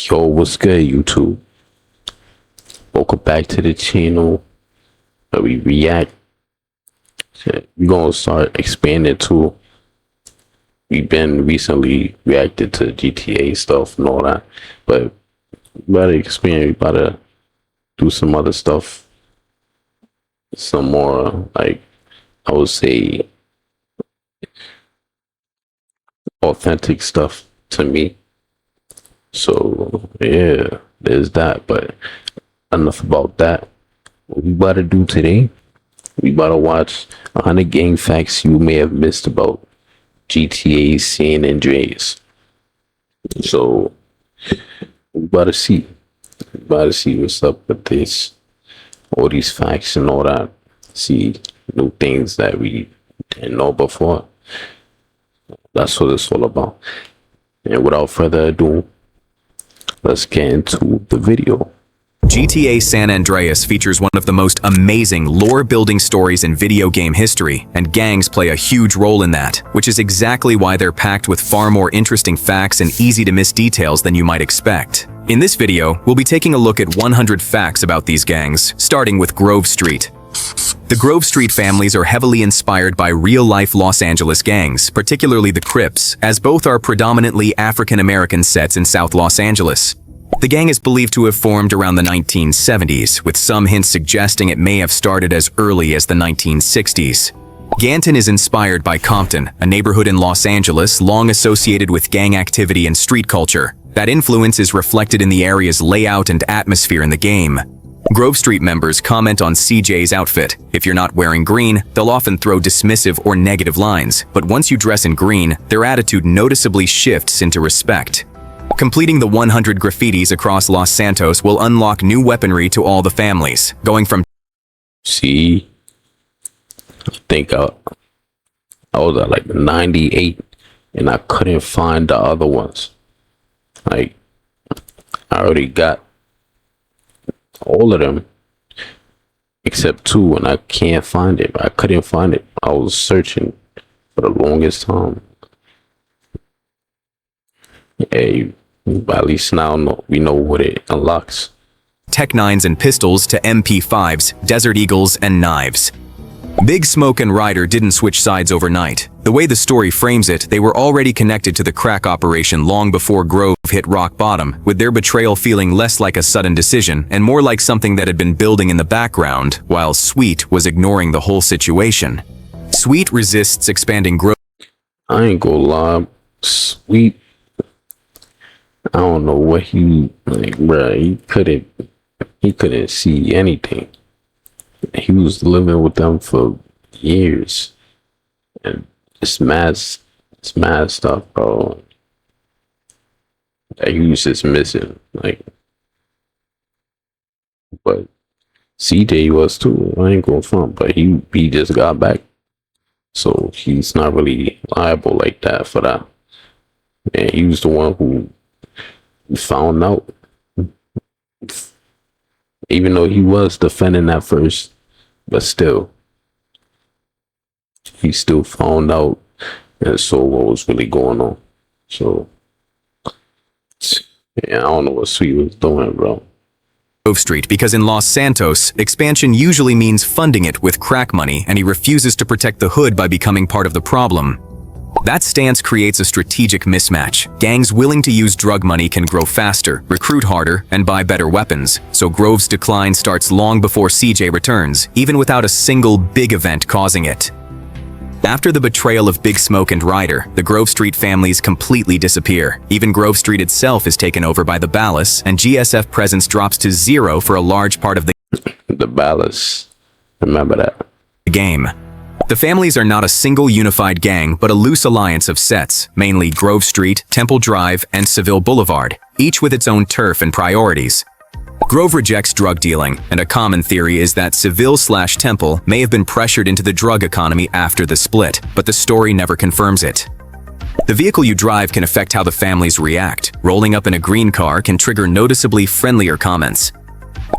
Yo, what's good, YouTube? Welcome back to the channel where we react. We're gonna start expanding to. We've been recently reacted to GTA stuff and all that, but we gotta expand. We gotta do some other stuff, some more like I would say authentic stuff to me. So yeah, there's that. But enough about that. What we about to do today? We about to watch 100 gang facts you may have missed about GTA San Andreas. So we about to see. We about to see what's up with this, all these facts and all that. See new things that we didn't know before. That's what it's all about. And without further ado, let's get into the video. GTA San Andreas features one of the most amazing lore-building stories in video game history, and gangs play a huge role in that, which is exactly why they're packed with far more interesting facts and easy-to-miss details than you might expect. In this video, we'll be taking a look at 100 facts about these gangs, starting with Grove Street. The Grove Street families are heavily inspired by real-life Los Angeles gangs, particularly the Crips, as both are predominantly African-American sets in South Los Angeles. The gang is believed to have formed around the 1970s, with some hints suggesting it may have started as early as the 1960s. Ganton is inspired by Compton, a neighborhood in Los Angeles long associated with gang activity and street culture. That influence is reflected in the area's layout and atmosphere in the game. Grove Street members comment on CJ's outfit. If you're not wearing green, they'll often throw dismissive or negative lines, but once you dress in green, their attitude noticeably shifts into respect. Completing the 100 graffitis across Los Santos will unlock new weaponry to all the families, going from... See, I think I was at like 98 and I couldn't find the other ones. Like, I already got all of them except two and I can't find it. I couldn't find it. I was searching for the longest time. Hey, but at least now we know what it unlocks. Tech 9s and pistols to MP5s, Desert Eagles, and knives. Big Smoke and Ryder didn't switch sides overnight. The way the story frames it, they were already connected to the crack operation long before Grove hit rock bottom, with their betrayal feeling less like a sudden decision and more like something that had been building in the background, while Sweet was ignoring the whole situation. Sweet resists expanding Grove. I ain't gonna lie, Sweet, I don't know what he like, bruh. He couldn't see anything. He was living with them for years, and it's mad stuff, bro. That he was just missing, like. But CJ was too. I ain't gonna front, but he just got back, so he's not really liable like that for that. And he was the one who found out, even though he was defending at first, but still he still found out and saw what was really going on. So yeah, I don't know what Sweet was doing, bro. Grove Street, because in Los Santos, expansion usually means funding it with crack money, and he refuses to protect the hood by becoming part of the problem. That stance creates a strategic mismatch. Gangs willing to use drug money can grow faster, recruit harder, and buy better weapons, so Grove's decline starts long before CJ returns, even without a single big event causing it. After the betrayal of Big Smoke and Ryder, the Grove Street families completely disappear. Even Grove Street itself is taken over by the Ballas, and GSF presence drops to zero for a large part of the Ballas, remember that game. The families are not a single unified gang, but a loose alliance of sets, mainly Grove Street, Temple Drive, and Seville Boulevard, each with its own turf and priorities. Grove rejects drug dealing, and a common theory is that Seville/Temple may have been pressured into the drug economy after the split, but the story never confirms it. The vehicle you drive can affect how the families react. Rolling up in a green car can trigger noticeably friendlier comments.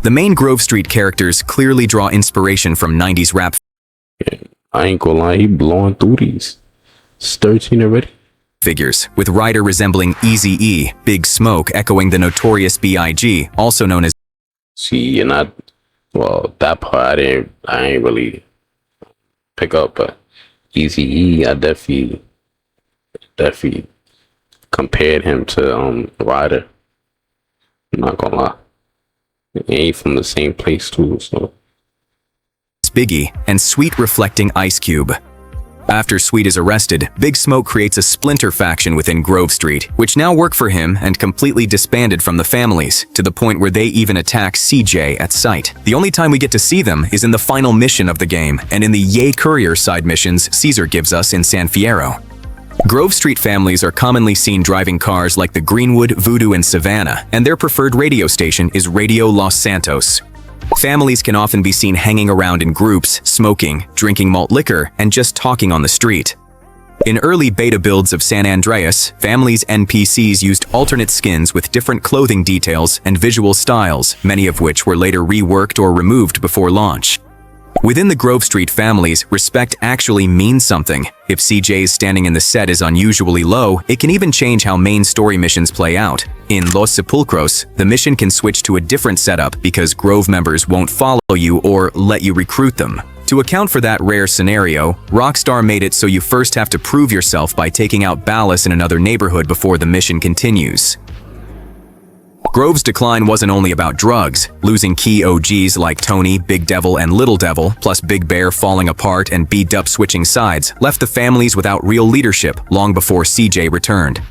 The main Grove Street characters clearly draw inspiration from 90s rap. I ain't gonna lie, he blowing through these. It's 13 already. figures, with Ryder resembling Eazy-E, Big Smoke echoing the notorious B.I.G., also known as. See, and well, that part I ain't really pick up, but Eazy-E, I definitely compared him to Ryder. I'm not gonna lie. He ain't from the same place too, so. Biggie, and Sweet reflecting Ice Cube. After Sweet is arrested, Big Smoke creates a splinter faction within Grove Street, which now work for him and completely disbanded from the families, to the point where they even attack CJ at sight. The only time we get to see them is in the final mission of the game, and in the Yay Courier side missions Caesar gives us in San Fierro. Grove Street families are commonly seen driving cars like the Greenwood, Voodoo, and Savannah, and their preferred radio station is Radio Los Santos. Families can often be seen hanging around in groups, smoking, drinking malt liquor, and just talking on the street. In early beta builds of San Andreas, families' NPCs used alternate skins with different clothing details and visual styles, many of which were later reworked or removed before launch. Within the Grove Street families, respect actually means something. If CJ's standing in the set is unusually low, it can even change how main story missions play out. In Los Sepulcros, the mission can switch to a different setup because Grove members won't follow you or let you recruit them. To account for that rare scenario, Rockstar made it so you first have to prove yourself by taking out Ballas in another neighborhood before the mission continues. Grove's decline wasn't only about drugs. Losing key OGs like Tony, Big Devil, and Little Devil, plus Big Bear falling apart and B-Dup switching sides, left the families without real leadership long before CJ returned.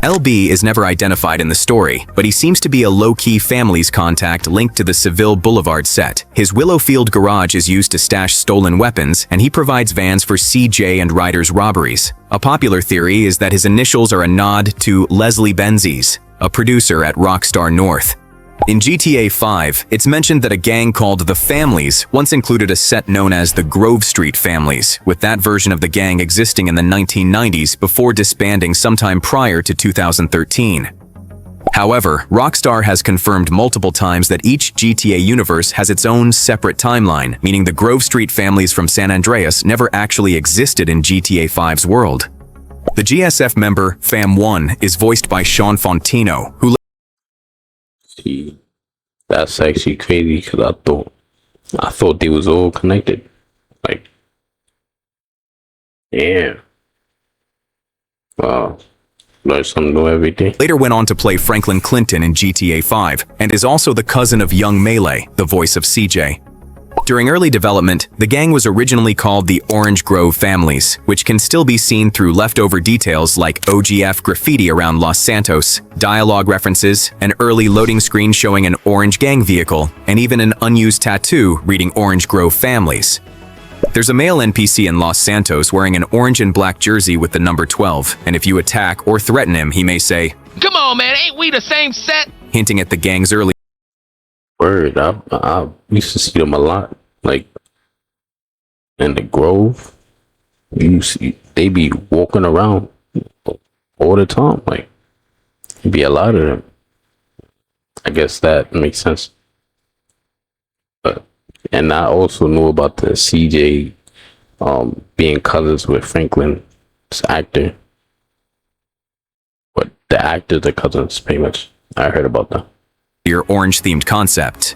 LB is never identified in the story, but he seems to be a low-key family's contact linked to the Seville Boulevard set. His Willowfield garage is used to stash stolen weapons, and he provides vans for CJ and Ryder's robberies. A popular theory is that his initials are a nod to Leslie Benzies, a producer at Rockstar North. In GTA 5, it's mentioned that a gang called The Families once included a set known as the Grove Street Families, with that version of the gang existing in the 1990s before disbanding sometime prior to 2013. However, Rockstar has confirmed multiple times that each GTA universe has its own separate timeline, meaning the Grove Street Families from San Andreas never actually existed in GTA 5's world. The GSF member, Fam1, is voiced by Sean Fontino, who. See, that's actually crazy because I thought they was all connected. Like, yeah. Wow. Learn something new every day. Later went on to play Franklin Clinton in GTA 5, and is also the cousin of Young Melee, the voice of CJ. During early development, the gang was originally called the Orange Grove Families, which can still be seen through leftover details like OGF graffiti around Los Santos, dialogue references, an early loading screen showing an orange gang vehicle, and even an unused tattoo reading Orange Grove Families. There's a male NPC in Los Santos wearing an orange and black jersey with the number 12, and if you attack or threaten him, he may say, "Come on, man, ain't we the same set?" hinting at the gang's early. Word, I used to see them a lot, like in the Grove. You see, they be walking around all the time. Like, be a lot of them. I guess that makes sense. But and I also knew about the CJ being cousins with Franklin's actor. But the actors are cousins, pretty much. I heard about that. Your orange-themed concept.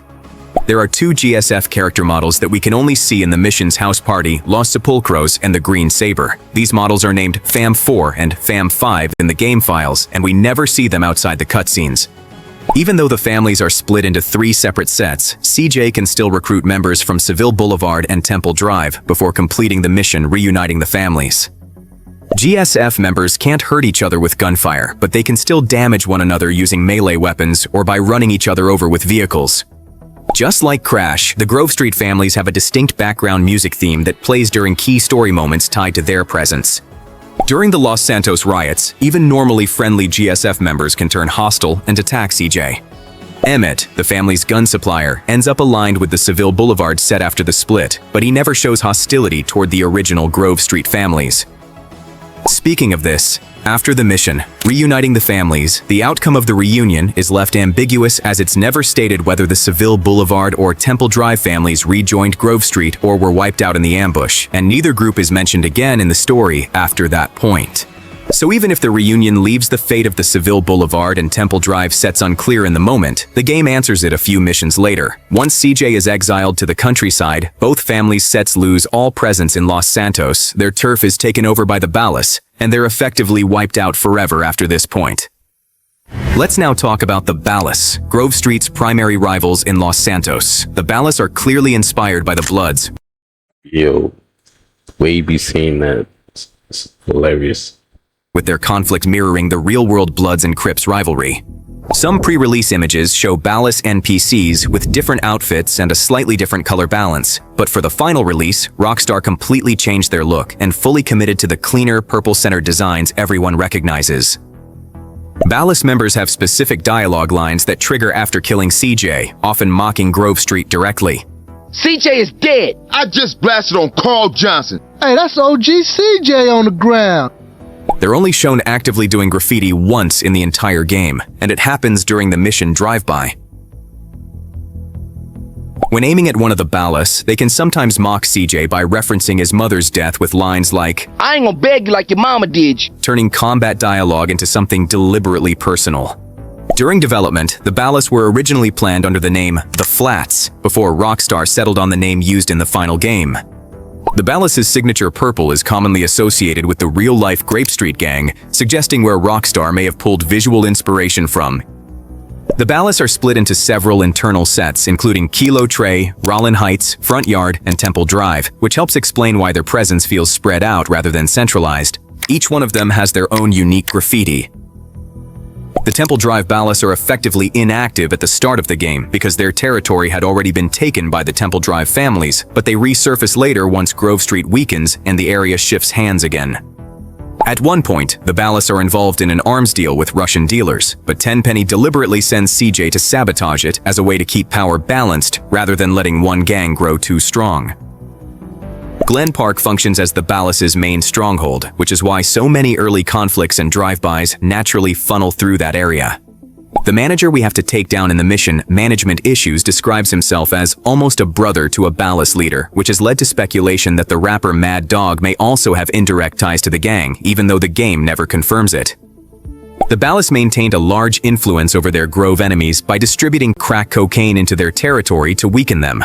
There are two GSF character models that we can only see in the mission's house party, Los Sepulcros, and the Green Saber. These models are named Fam4 and Fam5 in the game files, and we never see them outside the cutscenes. Even though the families are split into 3 separate sets, CJ can still recruit members from Seville Boulevard and Temple Drive before completing the mission reuniting the families. GSF members can't hurt each other with gunfire, but they can still damage one another using melee weapons or by running each other over with vehicles. Just like Crash, the Grove Street families have a distinct background music theme that plays during key story moments tied to their presence. During the Los Santos riots, even normally friendly GSF members can turn hostile and attack CJ. Emmett, the family's gun supplier, ends up aligned with the Seville Boulevard set after the split, but he never shows hostility toward the original Grove Street families. Speaking of this, after the mission, reuniting the families, the outcome of the reunion is left ambiguous as it's never stated whether the Seville Boulevard or Temple Drive families rejoined Grove Street or were wiped out in the ambush, and neither group is mentioned again in the story after that point. So even if the reunion leaves the fate of the Seville Boulevard and Temple Drive sets unclear in the moment, the game answers it a few missions later. Once CJ is exiled to the countryside, both families' sets lose all presence in Los Santos, their turf is taken over by the Ballas, and they're effectively wiped out forever after this point. Let's now talk about the Ballas, Grove Street's primary rivals in Los Santos. The Ballas are clearly inspired by the Bloods. Yo, way be seeing that. It's hilarious. With their conflict mirroring the real-world Bloods and Crips rivalry. Some pre-release images show Ballas NPCs with different outfits and a slightly different color balance, but for the final release, Rockstar completely changed their look and fully committed to the cleaner, purple-centered designs everyone recognizes. Ballas members have specific dialogue lines that trigger after killing CJ, often mocking Grove Street directly. CJ is dead. I just blasted on Carl Johnson. Hey, that's OG CJ on the ground. They're only shown actively doing graffiti once in the entire game, and it happens during the mission drive-by. When aiming at one of the Ballas, they can sometimes mock CJ by referencing his mother's death with lines like, I ain't gonna beg you like your mama did. turning combat dialogue into something deliberately personal. During development, the Ballas were originally planned under the name The Flats, before Rockstar settled on the name used in the final game. The Ballas' signature purple is commonly associated with the real-life Grape Street gang, suggesting where Rockstar may have pulled visual inspiration from. The Ballas are split into several internal sets, including Kilo Tray, Rollin Heights, Front Yard, and Temple Drive, which helps explain why their presence feels spread out rather than centralized. Each one of them has their own unique graffiti. The Temple Drive Ballas are effectively inactive at the start of the game because their territory had already been taken by the Temple Drive families, but they resurface later once Grove Street weakens and the area shifts hands again. At one point, the Ballas are involved in an arms deal with Russian dealers, but Tenpenny deliberately sends CJ to sabotage it as a way to keep power balanced rather than letting one gang grow too strong. Glen Park functions as the Ballas' main stronghold, which is why so many early conflicts and drive-bys naturally funnel through that area. The manager we have to take down in the mission, Management Issues, describes himself as almost a brother to a Ballas leader, which has led to speculation that the rapper Mad Dog may also have indirect ties to the gang, even though the game never confirms it. The Ballas maintained a large influence over their Grove enemies by distributing crack cocaine into their territory to weaken them.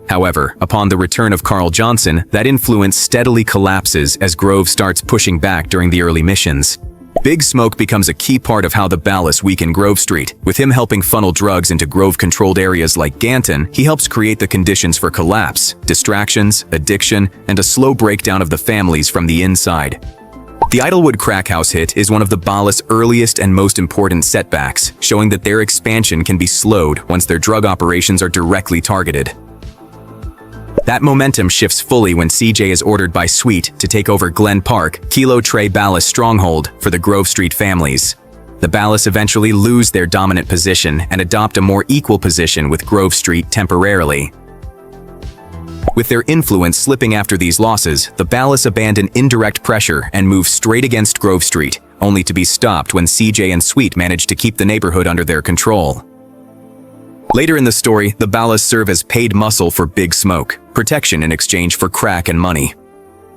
However, upon the return of Carl Johnson, that influence steadily collapses as Grove starts pushing back during the early missions. Big Smoke becomes a key part of how the Ballas weaken Grove Street. With him helping funnel drugs into Grove-controlled areas like Ganton, he helps create the conditions for collapse, distractions, addiction, and a slow breakdown of the families from the inside. The Idlewood Crack House hit is one of the Ballas' earliest and most important setbacks, showing that their expansion can be slowed once their drug operations are directly targeted. That momentum shifts fully when CJ is ordered by Sweet to take over Glen Park, Kilo Tray Ballas stronghold for the Grove Street families. The Ballas eventually lose their dominant position and adopt a more equal position with Grove Street temporarily. With their influence slipping after these losses, the Ballas abandon indirect pressure and move straight against Grove Street, only to be stopped when CJ and Sweet manage to keep the neighborhood under their control. Later in the story, the Ballas serve as paid muscle for Big Smoke, protection in exchange for crack and money.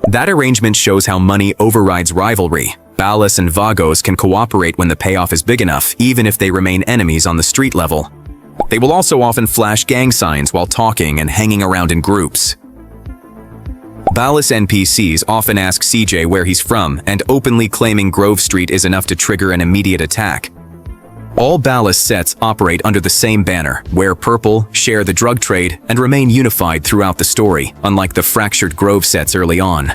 That arrangement shows how money overrides rivalry. Ballas and Vagos can cooperate when the payoff is big enough, even if they remain enemies on the street level. They will also often flash gang signs while talking and hanging around in groups. Ballas NPCs often ask CJ where he's from, and openly claiming Grove Street is enough to trigger an immediate attack. All Ballas sets operate under the same banner, wear purple, share the drug trade, and remain unified throughout the story, unlike the fractured Grove sets early on.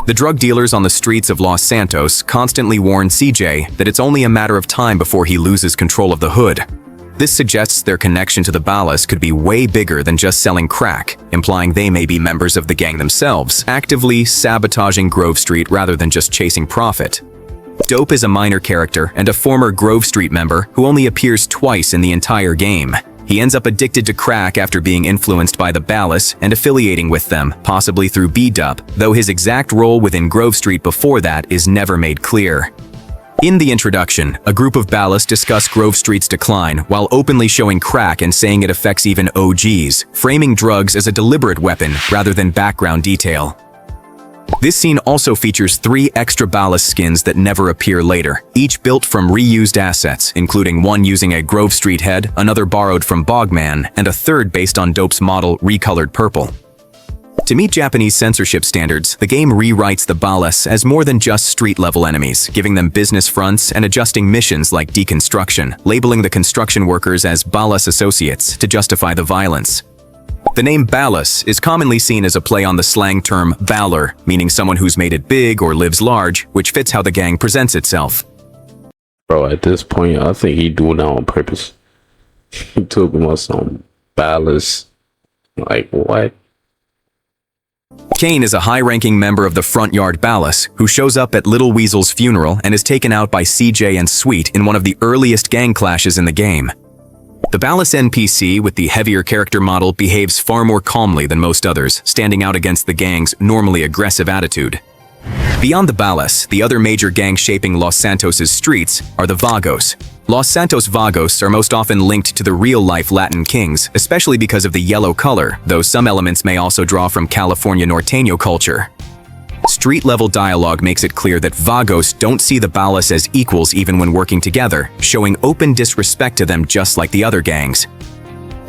The drug dealers on the streets of Los Santos constantly warn CJ that it's only a matter of time before he loses control of the hood. This suggests their connection to the Ballas could be way bigger than just selling crack, implying they may be members of the gang themselves, actively sabotaging Grove Street rather than just chasing profit. Dope is a minor character and a former Grove Street member who only appears twice in the entire game. He ends up addicted to crack after being influenced by the Ballas and affiliating with them, possibly through B-Dub, though his exact role within Grove Street before that is never made clear. In the introduction, a group of Ballas discuss Grove Street's decline while openly showing crack and saying it affects even OGs, framing drugs as a deliberate weapon rather than background detail. This scene also features 3 extra Balas skins that never appear later, each built from reused assets, including one using a Grove Street head, another borrowed from Bogman, and a third based on Dope's model recolored purple. To meet Japanese censorship standards, the game rewrites the Balas as more than just street-level enemies, giving them business fronts and adjusting missions like deconstruction, labeling the construction workers as Balas associates to justify the violence. The name Balas is commonly seen as a play on the slang term baller, meaning someone who's made it big or lives large, which fits how the gang presents itself. Bro, at this point, I think he doing that on purpose. He took about some ballast. Like, what? Kane is a high-ranking member of the Front Yard Balas, who shows up at Little Weasel's funeral and is taken out by CJ and Sweet in one of the earliest gang clashes in the game. The Balas NPC with the heavier character model behaves far more calmly than most others, standing out against the gang's normally aggressive attitude. Beyond the Balas, the other major gang shaping Los Santos' streets are the Vagos. Los Santos Vagos are most often linked to the real-life Latin kings, especially because of the yellow color, though some elements may also draw from California Norteño culture. Street-level dialogue makes it clear that Vagos don't see the Balas as equals even when working together, showing open disrespect to them just like the other gangs.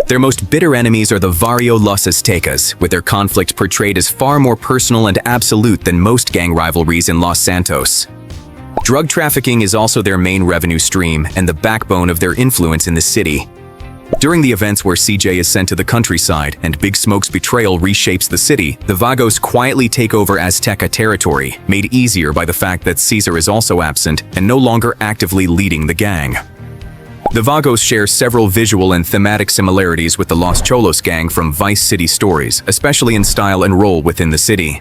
Their most bitter enemies are the Barrio Los Aztecas, with their conflict portrayed as far more personal and absolute than most gang rivalries in Los Santos. Drug trafficking is also their main revenue stream and the backbone of their influence in the city. During the events where CJ is sent to the countryside and Big Smoke's betrayal reshapes the city, the Vagos quietly take over Azteca territory, made easier by the fact that Caesar is also absent and no longer actively leading the gang. The Vagos share several visual and thematic similarities with the Los Cholos gang from Vice City stories, especially in style and role within the city.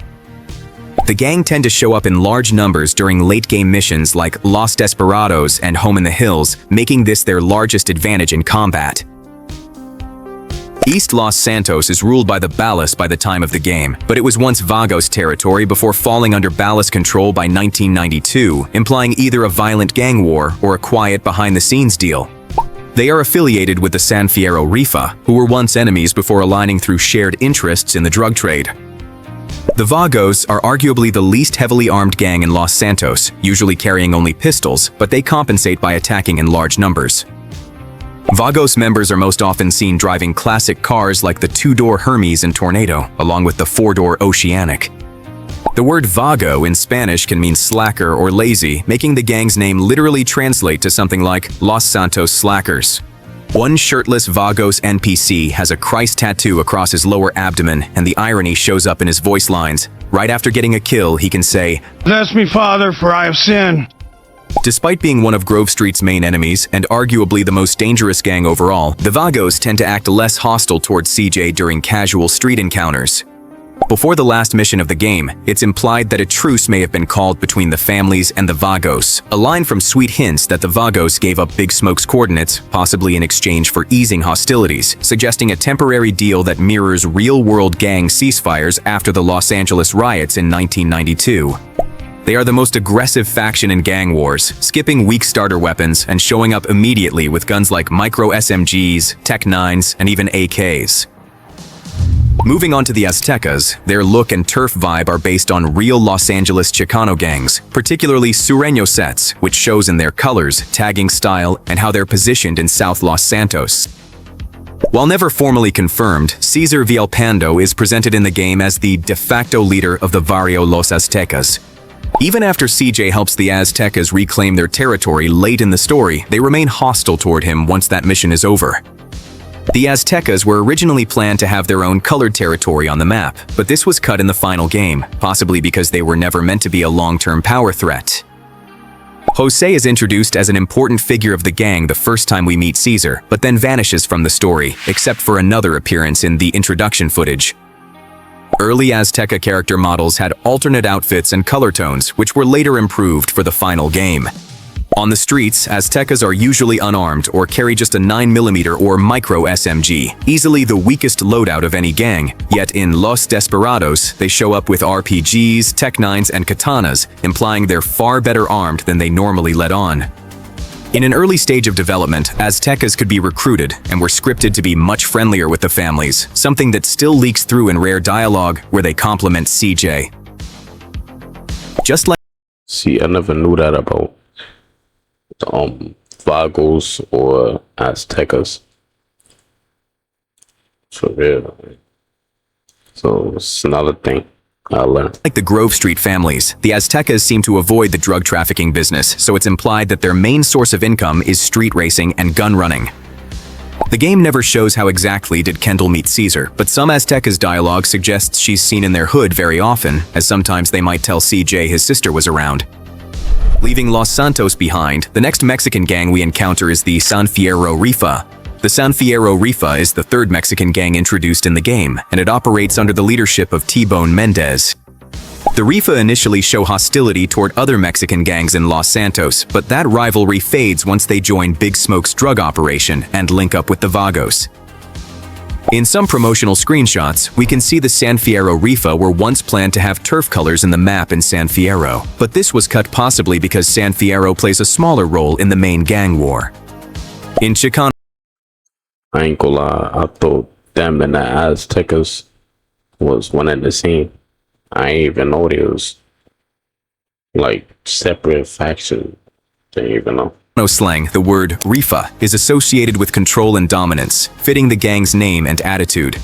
The gang tend to show up in large numbers during late-game missions like Los Desperados and Home in the Hills, making this their largest advantage in combat. East Los Santos is ruled by the Balas by the time of the game, but it was once Vagos territory before falling under Balas control by 1992, implying either a violent gang war or a quiet behind-the-scenes deal. They are affiliated with the San Fierro Rifa, who were once enemies before aligning through shared interests in the drug trade. The Vagos are arguably the least heavily armed gang in Los Santos, usually carrying only pistols, but they compensate by attacking in large numbers. Vagos members are most often seen driving classic cars like the 2-door Hermes and Tornado, along with the 4-door Oceanic. The word Vago in Spanish can mean slacker or lazy, making the gang's name literally translate to something like Los Santos Slackers. One shirtless Vagos NPC has a Christ tattoo across his lower abdomen, and the irony shows up in his voice lines. Right after getting a kill, he can say, "Bless me, Father, for I have sinned." Despite being one of Grove Street's main enemies, and arguably the most dangerous gang overall, the Vagos tend to act less hostile towards CJ during casual street encounters. Before the last mission of the game, it's implied that a truce may have been called between the families and the Vagos. A line from Sweet hints that the Vagos gave up Big Smoke's coordinates, possibly in exchange for easing hostilities, suggesting a temporary deal that mirrors real-world gang ceasefires after the Los Angeles riots in 1992. They are the most aggressive faction in gang wars, skipping weak starter weapons and showing up immediately with guns like micro SMGs, Tech 9s, and even AKs. Moving on to the Aztecas, their look and turf vibe are based on real Los Angeles Chicano gangs, particularly Sureño sets, which shows in their colors, tagging style, and how they're positioned in South Los Santos. While never formally confirmed, Cesar Villalpando is presented in the game as the de facto leader of the Barrio Los Aztecas. Even after CJ helps the Aztecas reclaim their territory late in the story, they remain hostile toward him once that mission is over. The Aztecas were originally planned to have their own colored territory on the map, but this was cut in the final game, possibly because they were never meant to be a long-term power threat. Jose is introduced as an important figure of the gang the first time we meet Caesar, but then vanishes from the story, except for another appearance in the introduction footage. Early Azteca character models had alternate outfits and color tones, which were later improved for the final game. On the streets, Aztecas are usually unarmed or carry just a 9mm or micro SMG, easily the weakest loadout of any gang, yet in Los Desperados, they show up with RPGs, Tech 9s, and katanas, implying they're far better armed than they normally let on. In an early stage of development, Aztecas could be recruited and were scripted to be much friendlier with the families, something that still leaks through in rare dialogue where they compliment CJ. Just like See, I never knew that about Vagos or Aztecas. For real. So it's another thing I learned. the Grove Street families, the Aztecas seem to avoid the drug trafficking business, so it's implied that their main source of income is street racing and gun running. The game never shows how exactly did Kendall meet Caesar, but some Aztecas' dialogue suggests she's seen in their hood very often, as sometimes they might tell CJ his sister was around. Leaving Los Santos behind, the next Mexican gang we encounter is the San Fierro Rifa. The San Fierro Rifa is the third Mexican gang introduced in the game, and it operates under the leadership of T-Bone Mendez. The Rifa initially show hostility toward other Mexican gangs in Los Santos, but that rivalry fades once they join Big Smoke's drug operation and link up with the Vagos. In some promotional screenshots, we can see the San Fierro Rifa were once planned to have turf colors in the map in San Fierro, but this was cut possibly because San Fierro plays a smaller role in the main gang war. In Chicano, I ain't gonna lie, I thought them and the Aztecas was one and the same. I ain't even know they was like separate factions. Didn't even know. slang, the word Rifa is associated with control and dominance, fitting the gang's name and attitude.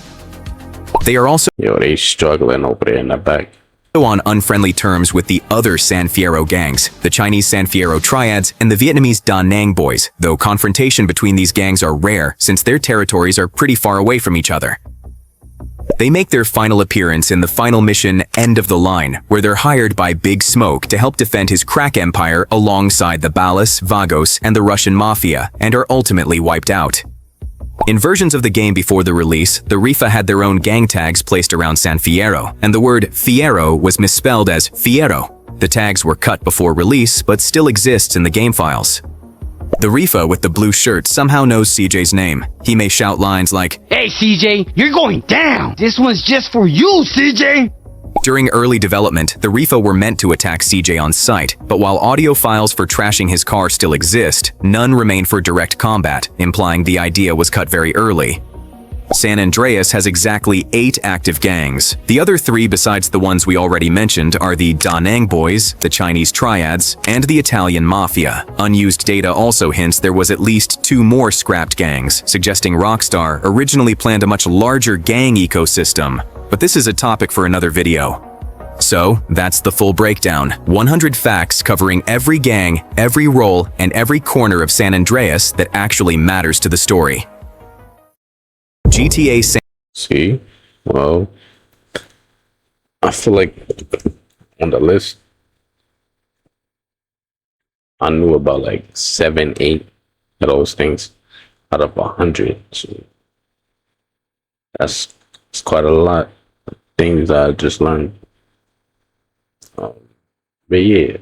They are also Yo, they struggling over there in the back. on unfriendly terms with the other San Fierro gangs, the Chinese San Fierro Triads and the Vietnamese Da Nang Boys, though confrontation between these gangs are rare since their territories are pretty far away from each other. They make their final appearance in the final mission End of the Line, where they're hired by Big Smoke to help defend his crack empire alongside the Balas, Vagos, and the Russian Mafia, and are ultimately wiped out. In versions of the game before the release, the Rifa had their own gang tags placed around San Fierro, and the word Fierro was misspelled as Fierro. The tags were cut before release, but still exists in the game files. The Rifa with the blue shirt somehow knows CJ's name. He may shout lines like, Hey, CJ, you're going down. This one's just for you, CJ. During early development, the Rifa were meant to attack CJ on sight, but while audio files for trashing his car still exist, none remain for direct combat, implying the idea was cut very early. San Andreas has exactly 8 active gangs. The other 3 besides the ones we already mentioned are the Da Nang Boys, the Chinese Triads, and the Italian Mafia. Unused data also hints there was at least 2 more scrapped gangs, suggesting Rockstar originally planned a much larger gang ecosystem. But this is a topic for another video. So, that's the full breakdown. 100 facts covering every gang, every role, and every corner of San Andreas that actually matters to the story. GTA San See? Well, I feel like on the list, I knew about like 7, 8 of those things out of 100. So that's quite a lot of things that I just learned. But yeah,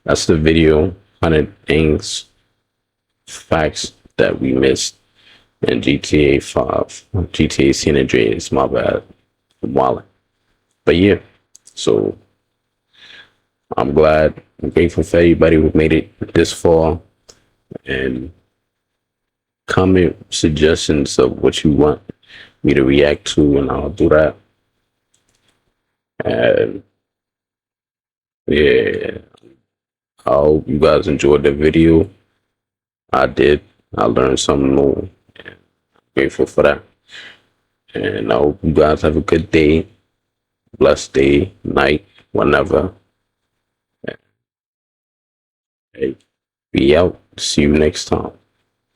that's the video. 100 things, facts that we missed in GTA 5, GTA San Andreas, my bad, wallet. But yeah, so I'm glad, I'm grateful for everybody who made it this far, and comment suggestions of what you want me to react to, and I'll do that. And yeah, I hope you guys enjoyed the video. I did. I learned something new. Grateful for that. And I hope you guys have a good day, blessed day, night, whenever. Hey, be out. See you next time.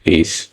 Peace.